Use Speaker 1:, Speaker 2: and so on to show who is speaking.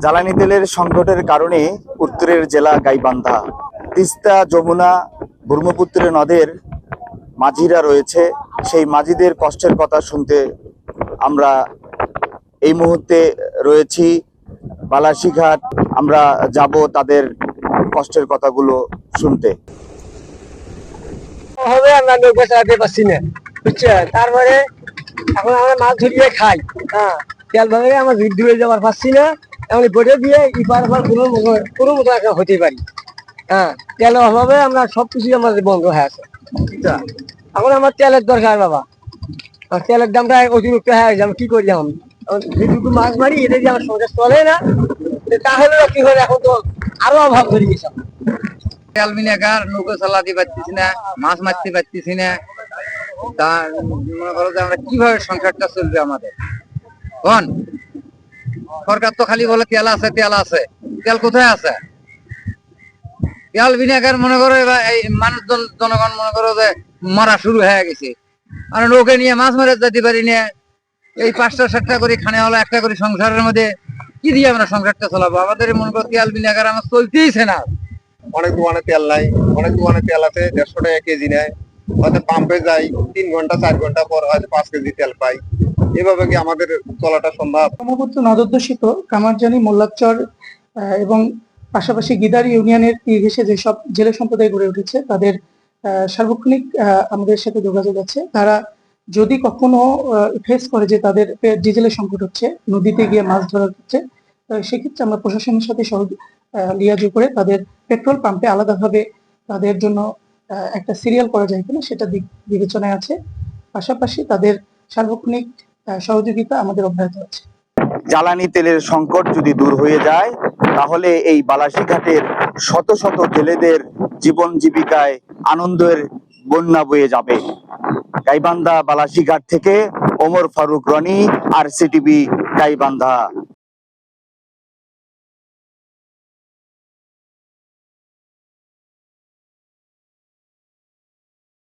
Speaker 1: জ্বালানি তেলের সংকটের কারণে উত্তরের জেলা গাইবান্ধা, তিস্তা, যমুনা, ব্রহ্মপুত্র নদের মাঝিরা রয়েছে। সেই মাঝিদের কষ্টের কথা শুনতে আমরা এই মুহূর্তে রয়েছি বালাসীঘাট। আমরা যাব তাদের কষ্টের কথাগুলো শুনতে।
Speaker 2: হবে আমরা নৌকা চালাতে পারছি না, বুঝছেন? তারপরে এখন আমরা মাছ ধরিয়ে খাই। তেল ভাবে আমরা দূরে যাবার পারছি না, এমন বোটে দিয়ে ইপার কোনো মতো একটা হতে পারি। তেলের অভাবে আমরা সবকিছু আমাদের বন্ধ হয়ে আছে। এখন আমার তেলের দরকার বাবা, তেলের দামটা অতিরিক্ত হয়ে গেছে। আমি কি করি? এখন যেটুকু মাছ মারি এটা যে আমার সংসার চলে না, তাহলে কি করে? এখন তো আরো অভাব ধরে গেছে।
Speaker 3: তেল ভিনেগার নৌকা চালাতে পারতেছি না, মাছ মারতে পারতেছি না। তা মনে করো যে আমরা কিভাবে সংসারটা চলবে আমাদের? কোন সরকার তো খালি বলে তেল আছে, তেল আছে, তেল কোথায় আছে? তেল ভিনেগার মনে করো এবার এই মানুষজন জনগণ মনে করো যে মারা শুরু হয়ে গেছে। আর নৌকে নিয়ে মাছ মারে যেতে পারি না। এই 5টা-7টা করে খানে হলো একটা করে সংসারের মধ্যে কি দিয়ে আমরা সংসারটা চালাবো? আমাদের মনে করো তেল ভিনেগার আমার চলতেইছে না।
Speaker 4: অনেক দোকানে তেল নাই, অনেক দোকানে তেল আছে 150 টাকা কেজি নেয়। হয়তো পাম্পে যাই 3 ঘন্টা 4 ঘন্টা পর হয়তো 5 কেজি তেল পাই। এভাবে কি আমাদের চলাটা সম্ভব?
Speaker 5: ব্রহ্মপুত্র নদোদ্দেশিত কামারজানি, মোল্লারচর এবং পাশাপাশি গিদার ইউনিয়নের তীর ঘেঁষে যেসব জেলে সম্প্রদায় গড়ে উঠেছে তাদের সার্বক্ষণিক আমাদের সাথে যোগাযোগ আছে। তারা যদি কখনো ফেস করে যে তাদের ডিজেলের সংকট হচ্ছে, নদীতে গিয়ে মাছ ধরা হচ্ছে, সেক্ষেত্রে আমরা প্রশাসনের সাথে লিয়াজু করে তাদের পেট্রোল পাম্পে আলাদাভাবে তাদের জন্য একটা সিরিয়াল করা যায় কিনা সেটা বিবেচনায় আছে। পাশাপাশি তাদের সার্বক্ষণিক সহযোগিতা আমাদের অব্যাহত আছে।
Speaker 1: জ্বালানি তেলের সংকট যদি দূর হয়ে যায় তাহলে এই বালাসীঘাটের শত শত জেলেদের জীবন জীবিকায় আনন্দের বন্যা বয়ে যাবে। গাইবান্ধা বালাসীঘাট থেকে ওমর ফারুক রনি, RCTV, গাইবান্ধা।